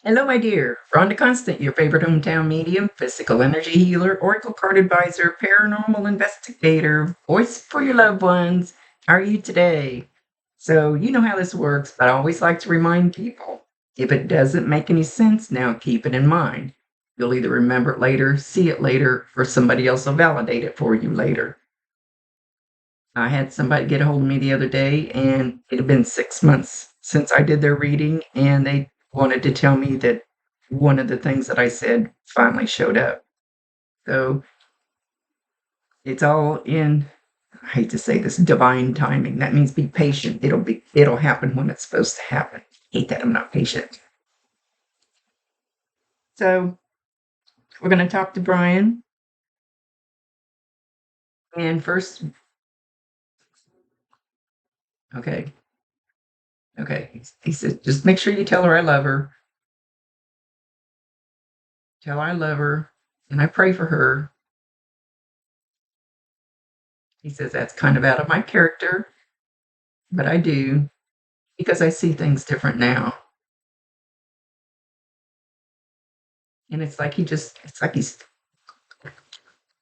Hello, my dear. Rhonda Constant, your favorite hometown medium, physical energy healer, oracle card advisor, paranormal investigator, voice for your loved ones. How are you today? So, you know how this works, but I always like to remind people if it doesn't make any sense now, keep it in mind. You'll either remember it later, see it later, or somebody else will validate it for you later. I had somebody get a hold of me the other day, and it had been 6 months since I did their reading, and they wanted to tell me that one of the things that I said finally showed up. So it's all in, I hate to say this, divine timing. That means be patient. It'll happen when it's supposed to happen. Hate that I'm not patient. So we're going to talk to Brian. And first, okay, okay. He says, just make sure you tell her I love her. Tell her I love her. And I pray for her. He says, that's kind of out of my character, but I do because I see things different now. And it's like he's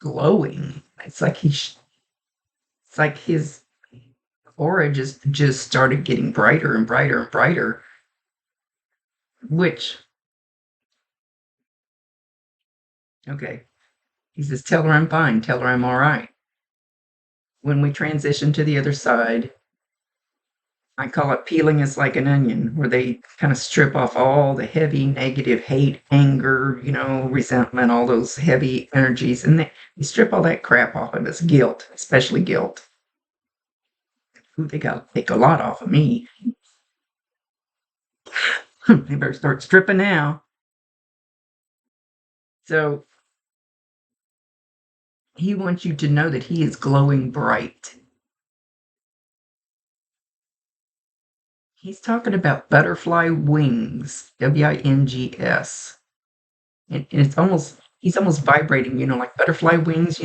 glowing. It's like his aura just started getting brighter and brighter and brighter, which, okay. He says, tell her I'm fine. Tell her I'm all right. When we transition to the other side, I call it peeling us like an onion, where they kind of strip off all the heavy negative hate, anger, resentment, all those heavy energies, and they strip all that crap off of us, guilt, especially guilt. Ooh, they got to take a lot off of me. They better start stripping now. So he wants you to know that he is glowing bright. He's talking about butterfly wings, wings. And he's almost vibrating, like butterfly wings,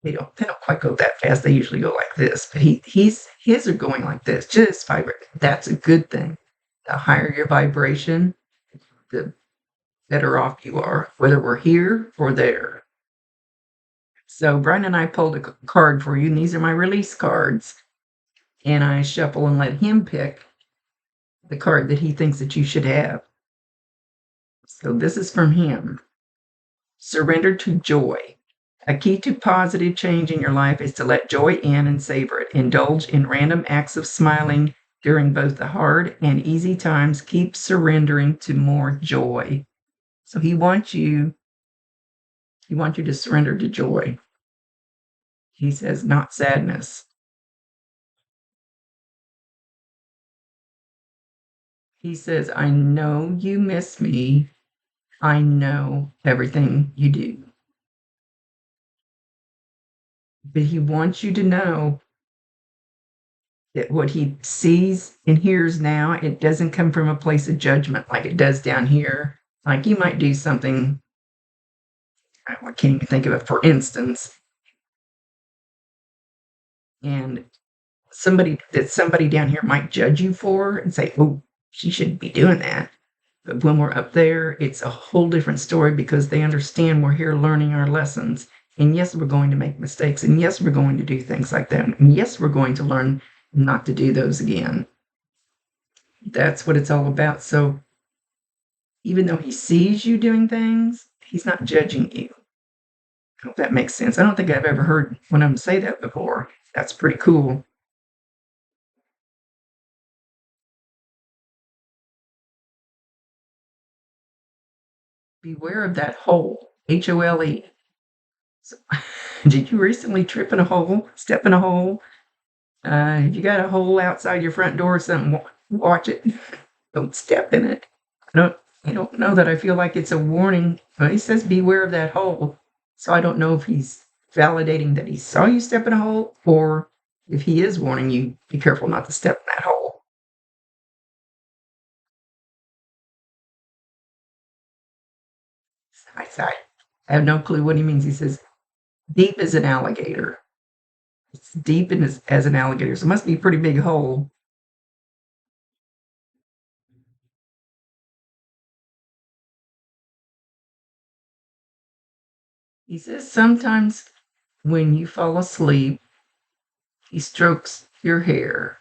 they don't quite go that fast. They usually go like this, but his are going like this, just vibrate. That's a good thing. The higher your vibration, the better off you are, whether we're here or there. So Brian and I pulled a card for you, and these are my release cards. And I shuffle and let him pick the card that he thinks that you should have. So this is from him. Surrender to joy. A key to positive change in your life is to let joy in and savor it. Indulge in random acts of smiling during both the hard and easy times. Keep surrendering to more joy. So he wants you to surrender to joy. He says, not sadness. He says, I know you miss me. I know everything you do. But he wants you to know that what he sees and hears now, it doesn't come from a place of judgment like it does down here. Like you might do something, I can't even think of it, for instance, and somebody down here might judge you for and say, oh, she shouldn't be doing that. But when we're up there, it's a whole different story because they understand we're here learning our lessons. And yes, we're going to make mistakes. And yes, we're going to do things like that. And yes, we're going to learn not to do those again. That's what it's all about. So even though he sees you doing things, he's not judging you. I hope that makes sense. I don't think I've ever heard one of them say that before. That's pretty cool. Beware of that hole. HOLE. So, did you recently trip in a hole? Step in a hole? If you got a hole outside your front door or something, watch it. Don't step in it. I don't know that I feel like it's a warning. Well, he says beware of that hole. So I don't know if he's validating that he saw you step in a hole or if he is warning you, be careful not to step in that hole. I have no clue what he means. He says deep as an alligator. It's deep as an alligator. So it must be a pretty big hole. He says sometimes when you fall asleep, he strokes your hair.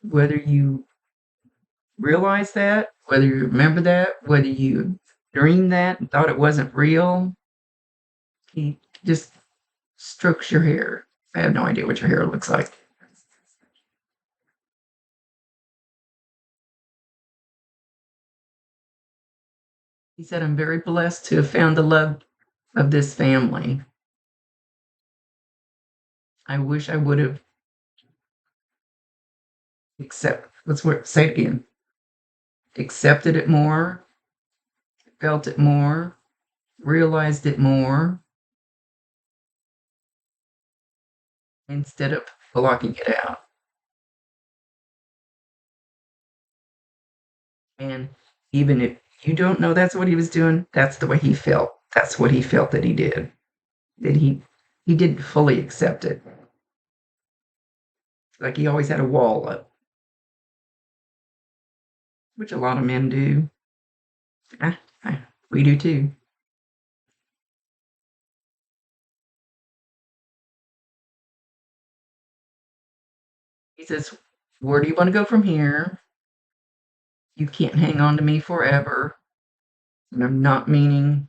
Whether you realize that, whether you remember that, whether you dreamed that and thought it wasn't real, he just strokes your hair. I have no idea what your hair looks like. He said, I'm very blessed to have found the love of this family. I wish I would have say it again, accepted it more, felt it more, realized it more, instead of blocking it out. And even if you don't know that's what he was doing, that's the way he felt. That's what he felt that he did. That he didn't fully accept it. Like he always had a wall up, which a lot of men do. Ah, we do too. He says, where do you want to go from here? You can't hang on to me forever. And I'm not meaning,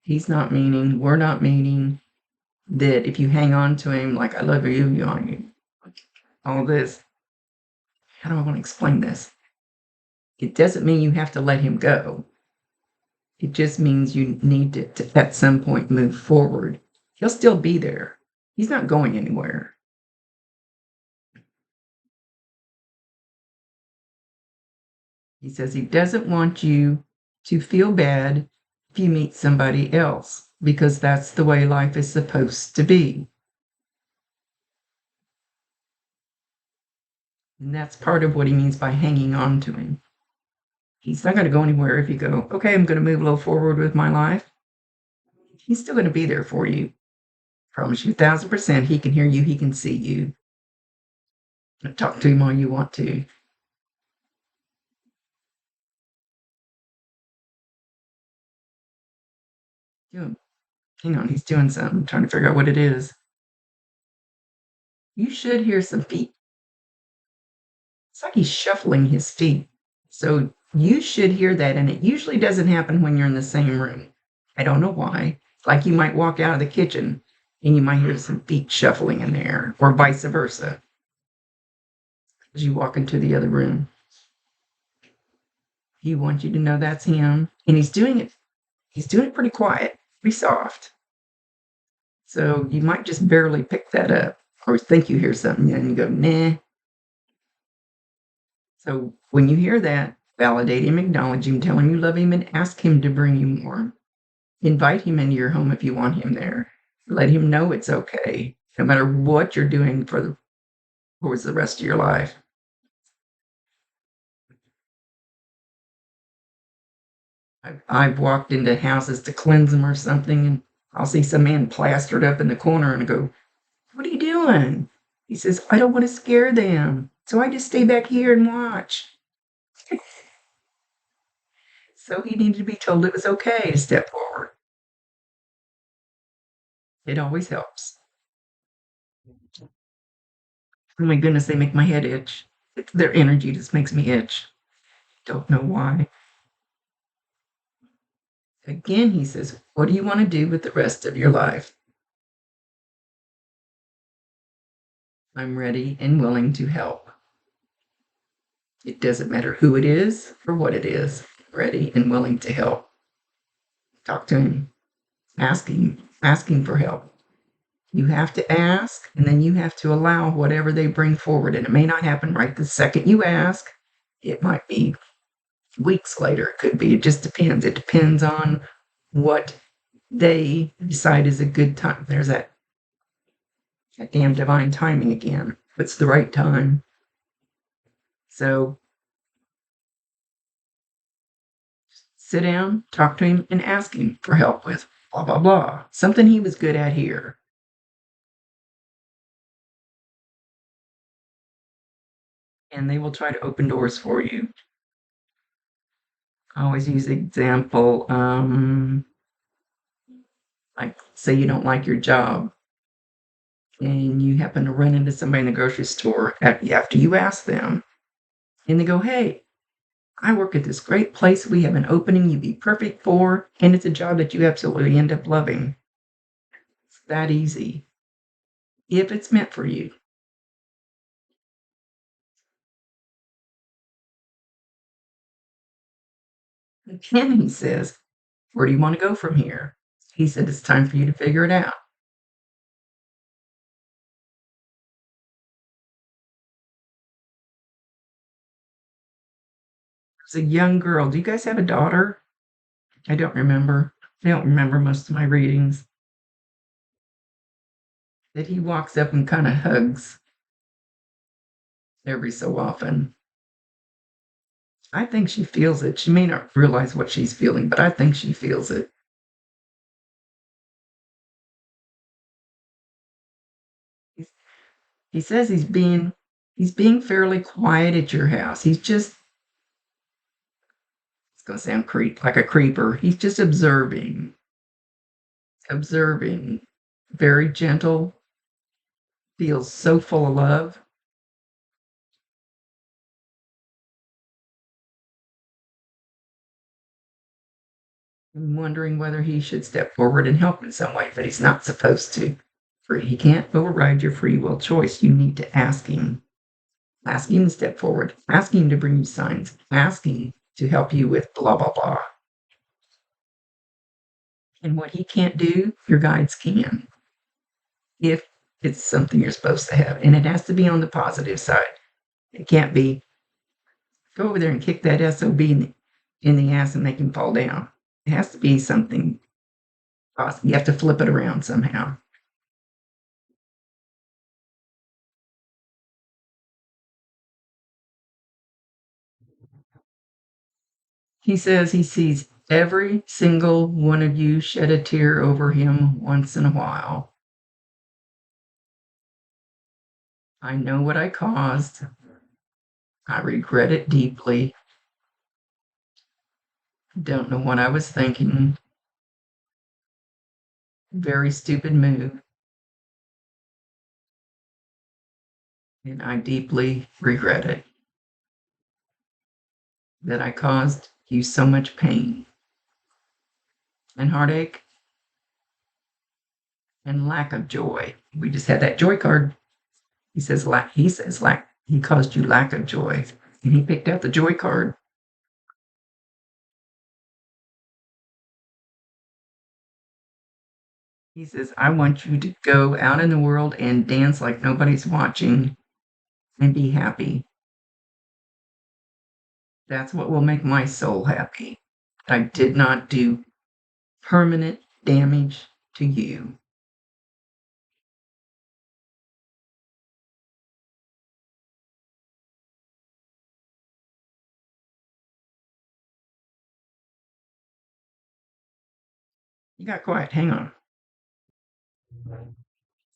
he's not meaning, we're not meaning that if you hang on to him like I love you, all this. How do I want to explain this? It doesn't mean you have to let him go. It just means you need to at some point move forward. He'll still be there. He's not going anywhere. He says he doesn't want you to feel bad if you meet somebody else because that's the way life is supposed to be. And that's part of what he means by hanging on to him. He's not going to go anywhere if you go, okay, I'm going to move a little forward with my life. He's still going to be there for you. Promise you 1,000%. He can hear you. He can see you. Talk to him all you want to. Hang on, he's doing something. I'm trying to figure out what it is. You should hear some feet. It's like he's shuffling his feet. So you should hear that, and it usually doesn't happen when you're in the same room. I don't know why. Like you might walk out of the kitchen and you might hear some feet shuffling in there, or vice versa, as you walk into the other room. He wants you to know that's him, and he's doing it. He's doing it pretty quiet, pretty soft. So you might just barely pick that up, or think you hear something, and you go, nah. So when you hear that, validate him, acknowledge him, tell him you love him, and ask him to bring you more. Invite him into your home if you want him there. Let him know it's okay, no matter what you're doing towards the rest of your life. I've walked into houses to cleanse them or something, and I'll see some man plastered up in the corner, and I go, what are you doing? He says, I don't want to scare them, so I just stay back here and watch. So he needed to be told it was okay to step forward. It always helps. Oh my goodness, they make my head itch. Their energy just makes me itch. Don't know why. Again, he says, what do you want to do with the rest of your life? I'm ready and willing to help. It doesn't matter who it is or what it is. Ready and willing to help. Talk to him. Asking for help. You have to ask, and then you have to allow whatever they bring forward. And it may not happen right the second you ask. It might be weeks later. It could be. It just depends. It depends on what they decide is a good time. There's that damn divine timing again. It's the right time. So sit down, talk to him, and ask him for help with blah, blah, blah. Something he was good at here. And they will try to open doors for you. I always use the example. Like, say you don't like your job and you happen to run into somebody in the grocery store after you ask them, and they go, "Hey, I work at this great place. We have an opening you'd be perfect for, and it's a job that you absolutely end up loving." It's that easy if it's meant for you. And he says, "Where do you want to go from here?" He said, "It's time for you to figure it out." There's a young girl. Do you guys have a daughter? I don't remember. I don't remember most of my readings. That he walks up and kind of hugs every so often. I think she feels it. She may not realize what she's feeling, but I think she feels it. He's, he says he's being fairly quiet at your house. He's just it's gonna sound like a creeper. He's just observing, very gentle, feels so full of love. I'm wondering whether he should step forward and help in some way, but he's not supposed to. He can't override your free will choice. You need to ask him. Ask him to step forward. Ask him to bring you signs. Ask him to help you with blah, blah, blah. And what he can't do, your guides can, if it's something you're supposed to have. And it has to be on the positive side. It can't be, go over there and kick that SOB in the ass and make him fall down. It has to be something positive. You have to flip it around somehow. He says he sees every single one of you shed a tear over him once in a while. I know what I caused. I regret it deeply. Don't know what I was thinking. Very stupid move. And I deeply regret it. That I caused you so much pain and heartache and lack of joy. We just had that joy card. He caused you lack of joy. And he picked out the joy card. He says, I want you to go out in the world and dance like nobody's watching and be happy. That's what will make my soul happy. I did not do permanent damage to you. You got quiet. Hang on.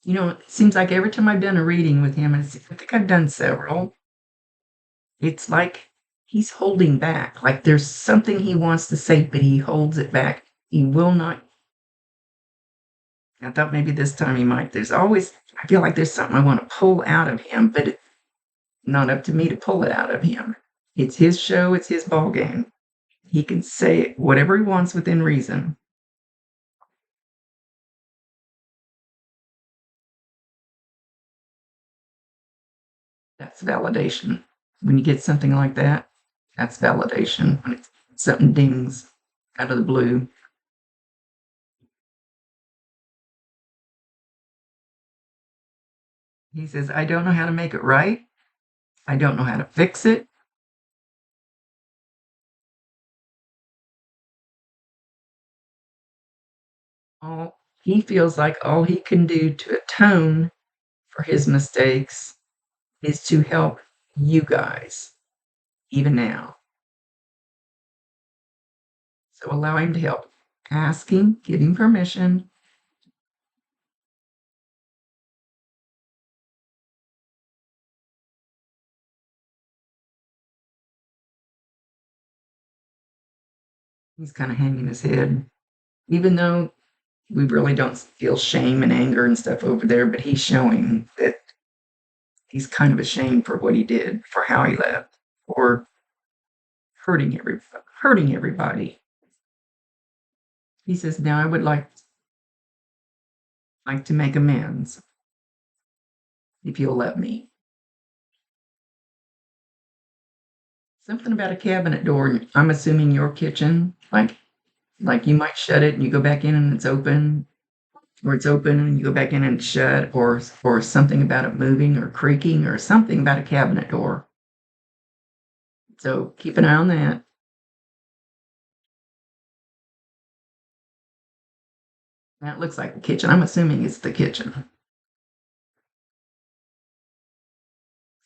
It seems like every time I've done a reading with him, and I think I've done several, it's like he's holding back. Like there's something he wants to say, but he holds it back. He will not. I thought maybe this time he might. I feel like there's something I want to pull out of him, but it's not up to me to pull it out of him. It's his show, it's his ball game. He can say whatever he wants within reason. That's validation. When you get something like that, that's validation. When something dings out of the blue. He says, I don't know how to make it right. I don't know how to fix it. He feels like all he can do to atone for his mistakes is to help you guys, even now. So allow him to help. Ask him, give him permission. He's kind of hanging his head, even though we really don't feel shame and anger and stuff over there, but he's showing that he's kind of ashamed for what he did, for how he left, or hurting everybody. He says, now I would like to make amends if you'll let me. Something about a cabinet door. I'm assuming your kitchen, like you might shut it and you go back in and it's open, or it's open and you go back in and it's shut, or something about it moving or creaking, or something about a cabinet door. So keep an eye on that. That looks like the kitchen. I'm assuming it's the kitchen.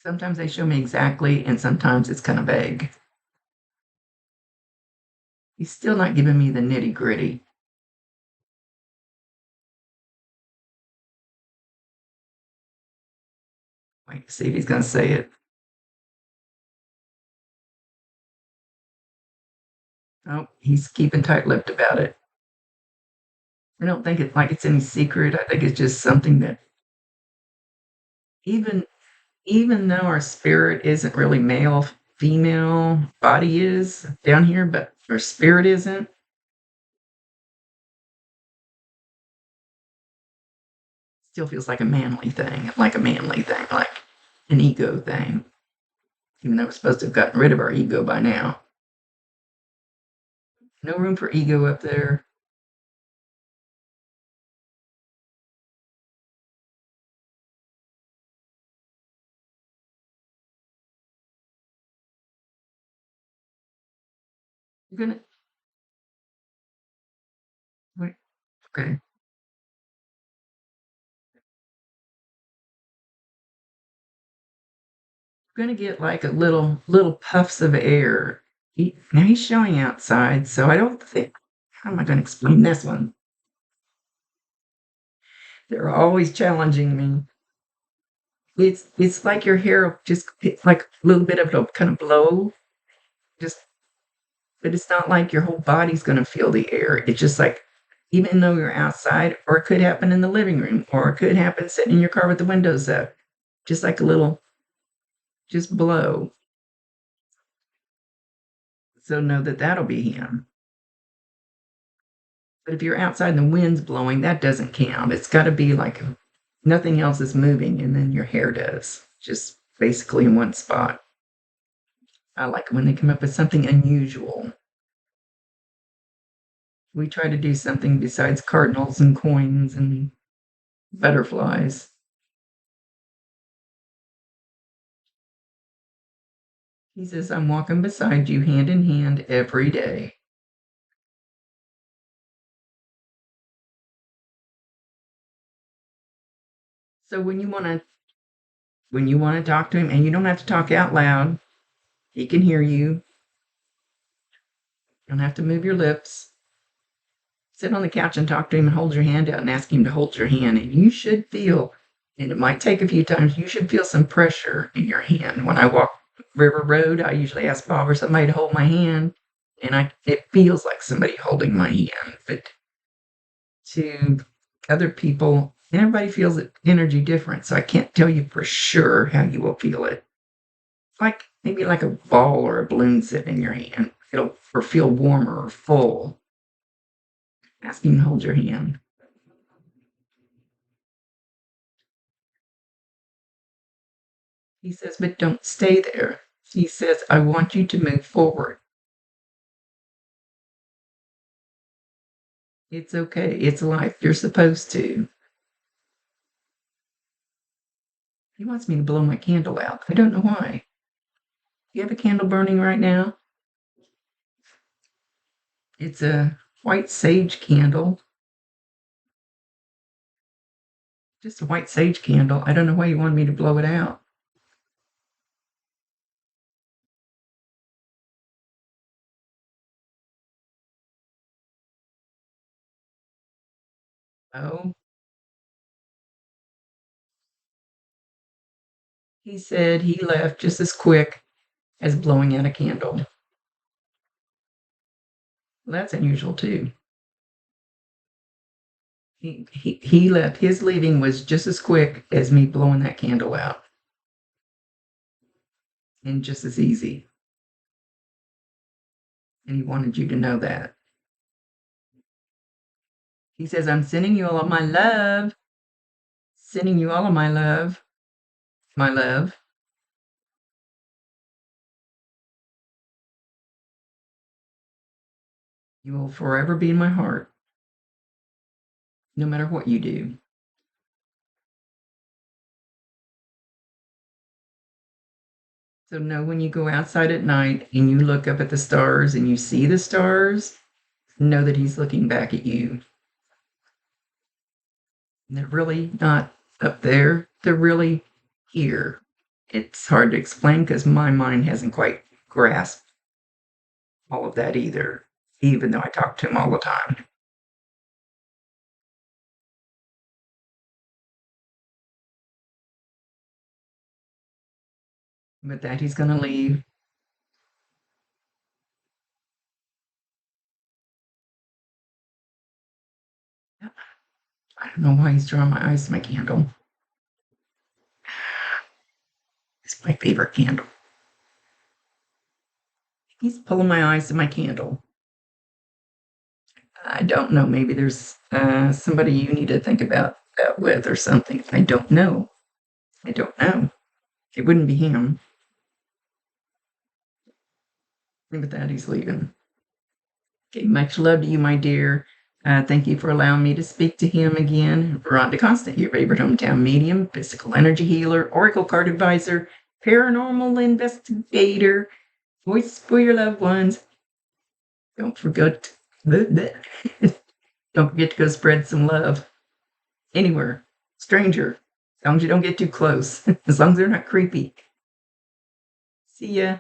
Sometimes they show me exactly, and sometimes it's kind of vague. He's still not giving me the nitty gritty. Wait to see if he's going to say it. Oh, he's keeping tight-lipped about it. I don't think it's like it's any secret. I think it's just something that even even though our spirit isn't really male, female, body is down here, but our spirit isn't. Still feels like a manly thing, like an ego thing. Even though we're supposed to have gotten rid of our ego by now. No room for ego up there. You're gonna wait, okay. You're gonna get like a little puffs of air. Now he's showing outside, so I don't think. How am I going to explain this one? They're always challenging me. It's like your hair just it's like a little bit of a kind of blow, just but it's not like your whole body's going to feel the air. It's just like even though you're outside, or it could happen in the living room, or it could happen sitting in your car with the windows up, just like a little just blow. So know that that'll be him. But if you're outside and the wind's blowing, that doesn't count. It's got to be like nothing else is moving, and then your hair does, just basically in one spot. I like when they come up with something unusual. We try to do something besides cardinals and coins and butterflies. He says, I'm walking beside you hand in hand every day. So when you want to talk to him, and you don't have to talk out loud, he can hear you. You don't have to move your lips. Sit on the couch and talk to him and hold your hand out and ask him to hold your hand. And you should feel, and it might take a few times, you should feel some pressure in your hand. When I walk River Road, I usually ask Bob or somebody to hold my hand, and it feels like somebody holding my hand. But to other people, and everybody feels it energy different, so I can't tell you for sure how you will feel it. Like maybe like a ball or a balloon sitting in your hand. It'll or feel warmer or full. Ask him to hold your hand. He says, but don't stay there. He says, I want you to move forward. It's okay. It's life. You're supposed to. He wants me to blow my candle out. I don't know why. You have a candle burning right now? It's a white sage candle. Just a white sage candle. I don't know why you want me to blow it out. Oh, he said he left just as quick as blowing out a candle. Well, that's unusual too. He left. His leaving was just as quick as me blowing that candle out, and just as easy. And he wanted you to know that. He says, I'm sending you all of my love. Sending you all of my love. My love. You will forever be in my heart, no matter what you do. So know when you go outside at night and you look up at the stars and you see the stars, know that he's looking back at you. And they're really not up there. They're really here. It's hard to explain because my mind hasn't quite grasped all of that either, even though I talk to him all the time. But that he's going to leave. I don't know why he's drawing my eyes to my candle. It's my favorite candle. He's pulling my eyes to my candle. I don't know. Maybe there's somebody you need to think about that with or something. I don't know. I don't know. It wouldn't be him. But that he's leaving. Okay, much love to you, my dear. Thank you for allowing me to speak to him again. Rhonda Constant, your favorite hometown medium, physical energy healer, oracle card advisor, paranormal investigator, voice for your loved ones. Don't forget, don't forget to go spread some love anywhere, stranger, as long as you don't get too close, as long as they're not creepy. See ya.